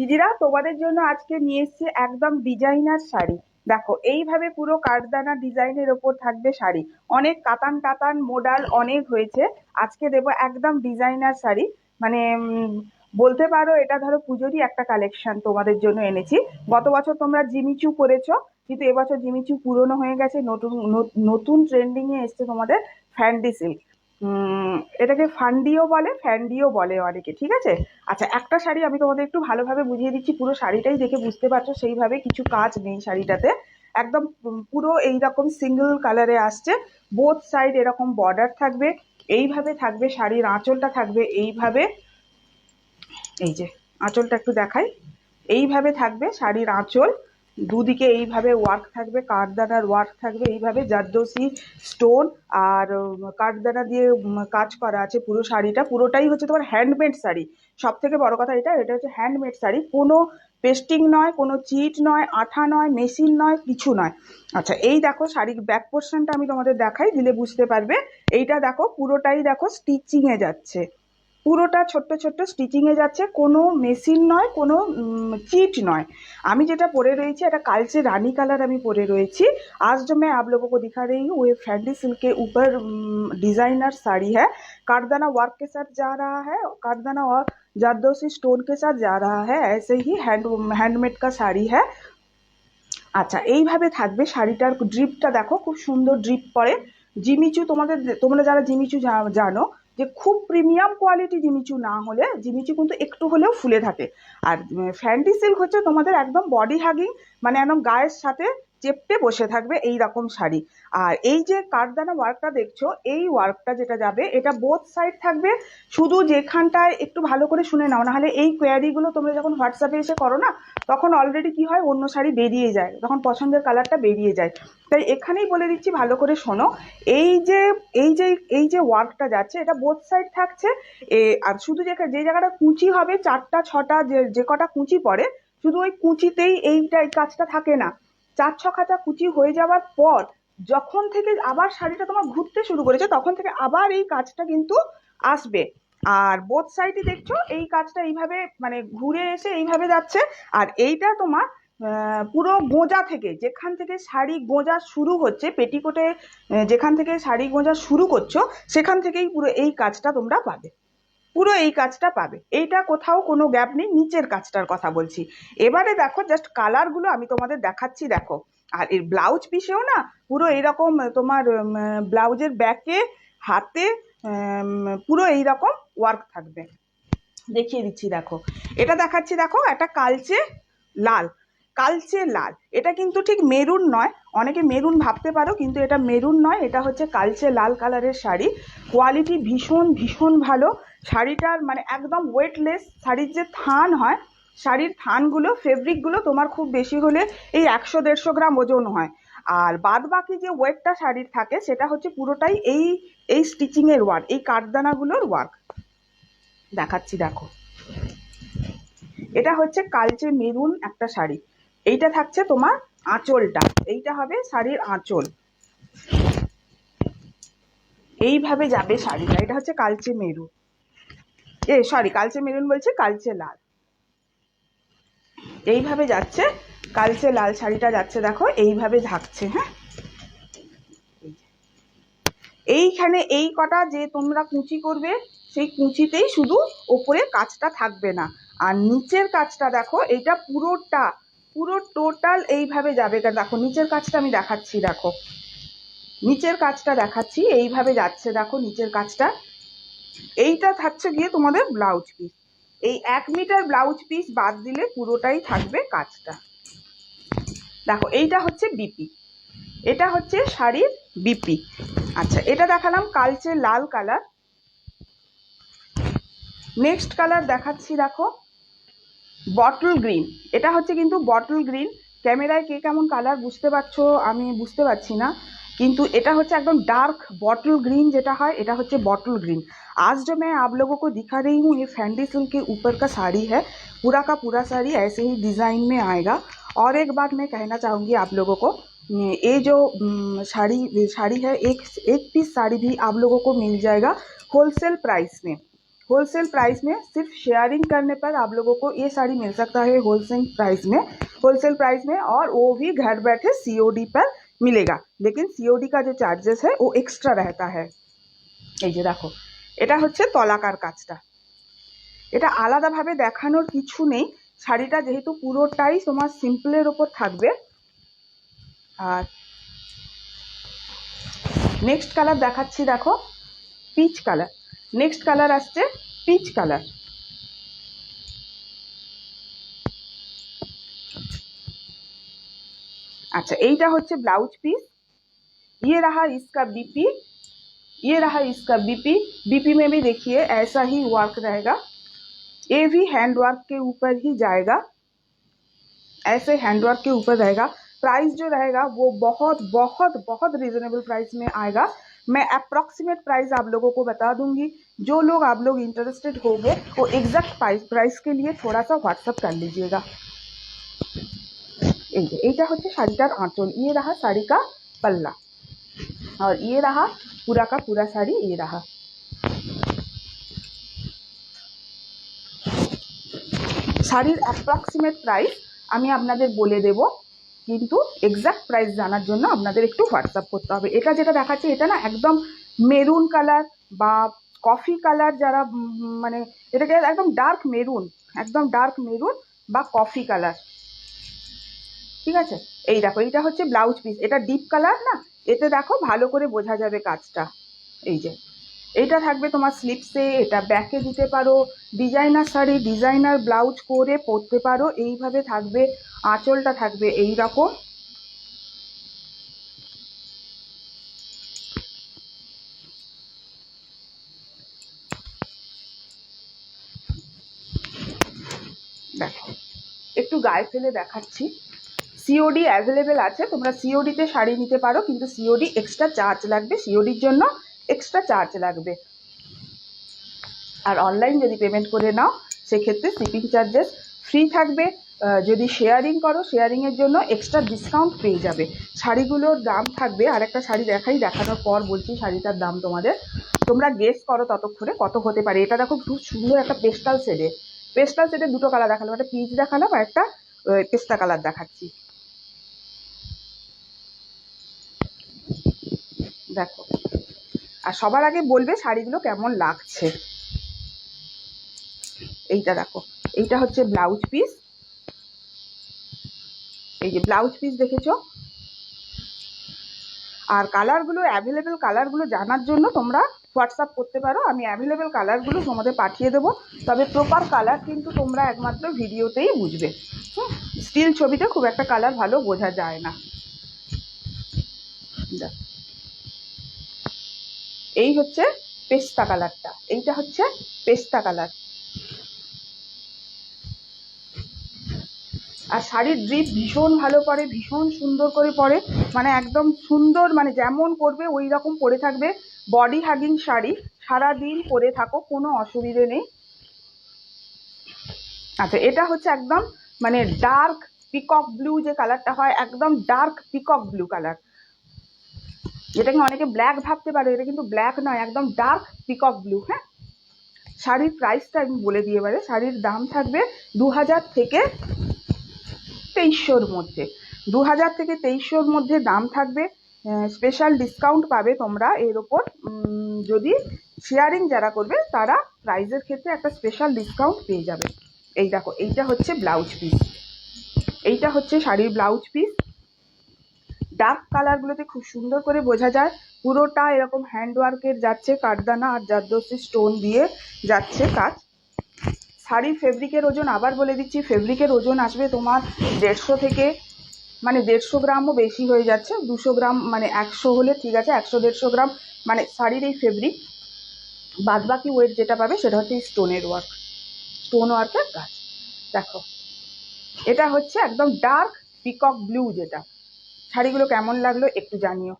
দিদিরা তোমাদের জন্য আজকে নিয়ে এসেছি একদম ডিজাইনার শাড়ি। দেখো এইভাবে পুরো কাঠদানা ডিজাইনের ওপর থাকবে শাড়ি। অনেক কাতান কাতান মোডাল অনেক হয়েছে। আজকে দেবো একদম ডিজাইনার শাড়ি। মানে বলতে পারো এটা ধরো পুজোরই একটা কালেকশন তোমাদের জন্য এনেছি। গত বছর তোমরা জিমিচু পরেছো, কিন্তু এবছর জিমিচু পুরনো হয়ে গেছে, নতুন নতুন ট্রেন্ডিং এ এসছে তোমাদের ফ্যান্ডি সিল্ক। এটাকে ফান্ডিও বলে, ফ্যান্ডিও বলে অনেকে, ঠিক আছে। আচ্ছা, একটা শাড়ি আমি তোমাদের একটু ভালোভাবে বুঝিয়ে দিচ্ছি, পুরো শাড়িটাই দেখে বুঝতে পারছো সেইভাবে, কিছু কাজ নেই শাড়িটাতে। একদম পুরো এইরকম সিঙ্গেল কালারে আসছে। বোথ সাইড এরকম বর্ডার থাকবে। এইভাবে থাকবে শাড়ির আঁচলটা, থাকবে এইভাবে। এই যে আঁচলটা একটু দেখাই। এইভাবে থাকবে শাড়ির আঁচল। দুদিকে এইভাবে ওয়ার্ক থাকবে, কাঠদানার ওয়ার্ক থাকবে, এইভাবে জারদোসি স্টোন আর কাঠদানা দিয়ে কাজ করা আছে। পুরো শাড়িটা পুরোটাই হচ্ছে তোমার হ্যান্ডমেড শাড়ি। সব থেকে বড় কথা, এটা এটা হচ্ছে হ্যান্ডমেড শাড়ি। কোনো পেস্টিং নয়, কোনো চিট নয়, আঠা নয়, মেশিন নয়, কিছু নয়। আচ্ছা, এই দেখো শাড়ির ব্যাক পোর্শনটা আমি তোমাদের দেখাই, দিলে বুঝতে পারবে। এইটা দেখো পুরোটাই দেখো স্টিচিং এ যাচ্ছে, পুরোটা ছোট্ট ছোট্ট স্টিচিং এ যাচ্ছে, কোনো মেশিন নয়, কোনো চিট नॉय। আমি যেটা পরে রয়েছি এটা কালচে রানী কালার আমি পরে রয়েছি। आज जो मैं आप लोगों को दिखा रही हूँ वो फैंडी सिल्क के ऊपर डिजाइनर साड़ी है। कारदाना वर्क के साथ जा रहा है, कारदाना और जारदोसी स्टोन के साथ जा रहा है। ऐसे ही हैंडमेड का শাড়ি है। আচ্ছা, এইভাবে থাকবে শাড়িটার ড্রিপটা দেখো, খুব সুন্দর ড্রিপ পরে। জিমিচু তোমরা যারা জিমিচু জানো যে খুব প্রিমিয়াম কোয়ালিটি জিমিচু না হলে জিমিচু কিন্তু একটু হলেও ফুলে থাকে। আর ফ্যান্ডি সিল্ক হচ্ছে তোমাদের একদম বডি হাগিং, মানে একদম গায়ের সাথে চেপটে বসে থাকবে এই রকম শাড়ি। আর এই যে কাঠদানা ওয়ার্কটা দেখছো, এই ওয়ার্কটা যেটা যাবে এটা বোথ সাইড থাকবে। শুধু যেখানটায় একটু ভালো করে শুনে নাও, নাহলে এই কোয়ারিগুলো তোমরা যখন হোয়াটসঅ্যাপে এসে করো না, তখন অলরেডি কি হয়, অন্য শাড়ি বেরিয়ে যায়, তখন পছন্দের কালারটা বেরিয়ে যায়। তাই এখানেই বলে দিচ্ছি, ভালো করে শোনো। এই যে এই যে এই যে ওয়ার্কটা যাচ্ছে এটা বোথ সাইড থাকছে। আর শুধু যে যে জায়গাটা কুচি হবে, 4টা 6টা যে কটা কুচি পড়ে, শুধু ওই কুচিতেই এইটা এই কাজটা থাকে না। 4-6 খাঁচা কুচি হয়ে যাওয়ার পর যখন থেকে আবার শাড়িটা তোমার ঘুরতে শুরু করেছে, তখন থেকে আবার এই কাজটা কিন্তু আসবে। আর বোথ সাইডে দেখছো এই কাজটা এইভাবে মানে ঘুরে এসে এইভাবে যাচ্ছে। আর এইটা তোমার পুরো গোঁজা থেকে, যেখান থেকে শাড়ি গোঁজা শুরু হচ্ছে পেটিকোটে, যেখান থেকে শাড়ি গোঁজা শুরু করছো সেখান থেকেই পুরো এই কাজটা তোমরা পাবে। পুরো এই কাজটা পাবে, এইটা কোথাও কোনো গ্যাপ নেই। নিচের কাজটার কথা বলছি। এবারে দেখো জাস্ট কালারগুলো আমি তোমাদের দেখাচ্ছি, দেখো। আর এর ব্লাউজ পিসেও না পুরো এইরকম তোমার ব্লাউজের ব্যাকে, হাতে পুরো এইরকম ওয়ার্ক থাকবে। দেখিয়ে দিচ্ছি, দেখো। এটা দেখাচ্ছি, দেখো, একটা কালচে লাল, কালচে লাল। এটা কিন্তু ঠিক মেরুন নয়, অনেকে মেরুন ভাবতে পারো, কিন্তু এটা মেরুন নয়, এটা হচ্ছে কালচে লাল কালারের শাড়ি। কোয়ালিটি ভীষণ ভীষণ ভালো। শাড়িটার মানে একদম ওয়েটলেস। শাড়ির যে থান হয়, শাড়ির থানগুলো ফেব্রিকগুলো তোমার খুব বেশি হলে এই 100-150 গ্রাম ওজন হয়। আর বাদ বাকি যে ওয়েটটা শাড়ির থাকে সেটা হচ্ছে পুরোটাই এই এই স্টিচিং এর ওয়ার্ক, এই কাঠদানাগুলোর ওয়ার্ক। দেখাচ্ছি, দেখো। এটা হচ্ছে কালচে মেরুন একটা শাড়ি। এইটা থাকছে তোমার আঁচলটা, এইটা হবে শাড়ির আঁচল। এইভাবে যাবে শাড়িটা। এটা হচ্ছে কালচে মেরুন, সরি কালচে মেরুন বলছে, কালচে লাল। এইভাবে যাচ্ছে কালচে লাল শাড়িটা, যাচ্ছে দেখো এইভাবে থাকছে। হ্যাঁ, এইখানে এই কটা যে তোমরা কুচি করবে, সেই কুচিতেই শুধু ওপরে কাজটা থাকবে না। আর নিচের কাজটা দেখো, এইটা পুরোটা পুরো টোটাল এইভাবে যাবে। দেখো নিচের কাজটা আমি দেখাচ্ছি, দেখো নিচের কাজটা দেখাচ্ছি, এইভাবে যাচ্ছে দেখো নিচের কাজটা। এইটা থাকছে গিয়ে তোমাদের ব্লাউজ পিস। এই 1 মিটার ব্লাউজ পিস বাদ দিলে পুরোটাই থাকবে কাজটা। দেখো এইটা হচ্ছে বিপি, এটা হচ্ছে শাড়ির বিপি। আচ্ছা, এটা দেখালাম কালচে লাল কালার। নেক্সট কালার দেখাচ্ছি, দেখো বটল গ্রিন। এটা হচ্ছে কিন্তু বটল গ্রিন। ক্যামেরায় কে কেমন কালার বুঝতে পারছো আমি বুঝতে পারছি না, কিন্তু এটা হচ্ছে একদম डार्क बॉटल ग्रीन যেটা হয়, এটা হচ্ছে बॉटल ग्रीन। आज जो मैं आप लोगों को दिखा रही हूँ ये फैंडी सिल्क के ऊपर का साड़ी है। पूरा का पूरा साड़ी ऐसे ही डिज़ाइन में आएगा। और एक बात मैं कहना चाहूँगी आप लोगों को, ये जो साड़ी है, एक एक पीस साड़ी भी आप लोगों को मिल जाएगा होलसेल प्राइस में। होलसेल प्राइस में सिर्फ शेयरिंग करने पर आप लोगों को ये साड़ी मिल सकता है होलसेल प्राइस में, और वो भी घर बैठे सीओडी पर मिलेगा। लेकिन सीओडी का जो चार्जेस है वो एक्स्ट्रा रहता है। এই যে দেখো, এটা হচ্ছে তলাকার কাজটা। এটা আলাদাভাবে দেখানোর কিছু নেই, শাড়িটা যেহেতু পুরোটাই তোমার সিম্পলের ওপর থাকবে। আর নেক্সট কালার দেখাচ্ছি, দেখো পিচ কালার। নেক্সট কালার আসছে পিচ কালার। अच्छा, এইটা হচ্ছে ब्लाउज पीस। ये रहा इसका बीपी, ये रहा इसका बीपी। बीपी में भी देखिए ऐसा ही वर्क रहेगा, ये भी हैंड वर्क के ऊपर ही जाएगा, ऐसे हैंड वर्क के ऊपर रहेगा। प्राइस जो रहेगा वो बहुत बहुत बहुत रीजनेबल प्राइस में आएगा। मैं अप्रॉक्सीमेट प्राइस आप लोगों को बता दूंगी। जो लोग आप लोग इंटरेस्टेड होंगे वो एग्जैक्ट प्राइस के लिए थोड़ा सा व्हाट्सअप कर लीजिएगा। এইটা হচ্ছে শাড়িটার আঁচল, ये रहा साड़ी का पल्ला, और ये रहा पूरा का पूरा साड़ी। ये रहा শাড়ির অ্যাপ্রক্সিমেট প্রাইস আমি আপনাদের বলে দেব, কিন্তু এক্সাক্ট প্রাইস জানার জন্য আপনাদের একটু হোয়াটসঅ্যাপ করতে হবে। এটা যেটা দেখাচ্ছি এটা না একদম মেরুন কালার বা কফি কালার, যারা মানে এটাকে একদম ডার্ক মেরুন, একদম ডার্ক মেরুন বা কফি কালার, ঠিক আছে। এই দেখো, এইটা হচ্ছে ব্লাউজ পিস। এটা ডিপ কালার না, এতে দেখো ভালো করে বোঝা যাবে কাজটা। এই যে এইটা থাকবে তোমার স্লিপসে, এটা ব্যাকে দিতে পারো, ডিজাইনার শাড়ি ডিজাইনার ব্লাউজ করে পরতে পারো। এইভাবে থাকবে, আঁচলটা থাকবে এই রকম। দেখো একটু গায়ে ফেলে দেখাচ্ছি। সিওডি অ্যাভেলেবেল আছে, তোমরা সিওডিতে শাড়ি নিতে পারো, কিন্তু সিওডি এক্সট্রা চার্জ লাগবে, সিওডির জন্য এক্সট্রা চার্জ লাগবে। আর অনলাইন যদি পেমেন্ট করে নাও সেক্ষেত্রে শিপিং চার্জেস ফ্রি থাকবে। যদি শেয়ারিং করো শেয়ারিংয়ের জন্য এক্সট্রা ডিসকাউন্ট পেয়ে যাবে। শাড়িগুলোর দাম থাকবে, আর একটা শাড়ি দেখানোর পর বলছি শাড়িটার দাম তোমাদের, তোমরা গেস করো ততক্ষণে কত হতে পারে। এটা দেখো খুব সুন্দর একটা পেস্টাল শেডে দুটো কালার দেখালাম, একটা পিচ দেখালাম আর একটা পেস্তা কালার দেখাচ্ছি। দেখো, আর সবার আগে বলবে শাড়িগুলো কেমন লাগছে। এইটা দেখো, এইটা হচ্ছে ব্লাউজ পিস। এই যে ব্লাউজ পিস দেখেছো। আর কালারগুলো অ্যাভেলেবেল কালারগুলো জানার জন্য তোমরা হোয়াটসঅ্যাপ করতে পারো, আমি অ্যাভেলেবেল কালারগুলো তোমাদের পাঠিয়ে দেবো। তবে প্রপার কালার কিন্তু তোমরা একমাত্র ভিডিওতেই বুঝবে। স্টিল ছবিতে খুব একটা কালার ভালো বোঝা যায় না। এই হচ্ছে পেস্তা কালারটা, এইটা হচ্ছে পেস্তা কালার। আর শাড়ির ড্রিপ ভীষণ ভালো পরে, ভীষণ সুন্দর করে পরে, মানে একদম সুন্দর, মানে যেমন করবে ওই রকম পরে থাকবে। বডি হাগিং শাড়ি, সারাদিন পরে থাকো, কোনো অসুবিধে নেই। আচ্ছা, এটা হচ্ছে একদম মানে ডার্ক পিকক ব্লু যে কালারটা হয়, একদম ডার্ক পিকক ব্লু কালার। যেটাকে অনেকে ব্ল্যাক ভাবতে পারে, এটা কিন্তু ব্ল্যাক নয়, একদম ডার্ক পিকক ব্লু। হ্যাঁ, শাড়ির প্রাইসটা আমি বলে দিই এবারে। শাড়ির দাম থাকবে 2000 থেকে 2300 মধ্যে, 2000 থেকে 2300 মধ্যে দাম থাকবে। স্পেশাল ডিসকাউন্ট পাবে তোমরা এর ওপর। যদি শেয়ারিং যারা করবে তারা প্রাইজের ক্ষেত্রে একটা স্পেশাল ডিসকাউন্ট পেয়ে যাবে। এই দেখো, এইটা হচ্ছে ব্লাউজ পিস, এইটা হচ্ছে শাড়ির ব্লাউজ পিস। ডার্ক কালারগুলোতে খুব সুন্দর করে বোঝা যায়, পুরোটা এরকম হ্যান্ডওয়ার্কের যাচ্ছে, কাঠদানা আর জারদোসি স্টোন দিয়ে যাচ্ছে কাজ। শাড়ির ফেব্রিকের ওজন আবার বলে দিচ্ছি, ফেব্রিকের ওজন আসবে তোমার 150 থেকে, মানে 150 গ্রামও বেশি হয়ে যাচ্ছে, 200 গ্রাম, মানে 100 হলে ঠিক আছে, 100-150 গ্রাম মানে শাড়ির এই ফেব্রিক। বাদ বাকি ওয়েট যেটা পাবে সেটা হচ্ছে স্টোনের ওয়ার্ক, স্টোন ওয়ার্কের কাজ। দেখো, এটা হচ্ছে একদম ডার্ক পিকক ব্লু যেটা। শাড়িগুলো কেমন লাগলো একটু জানিও।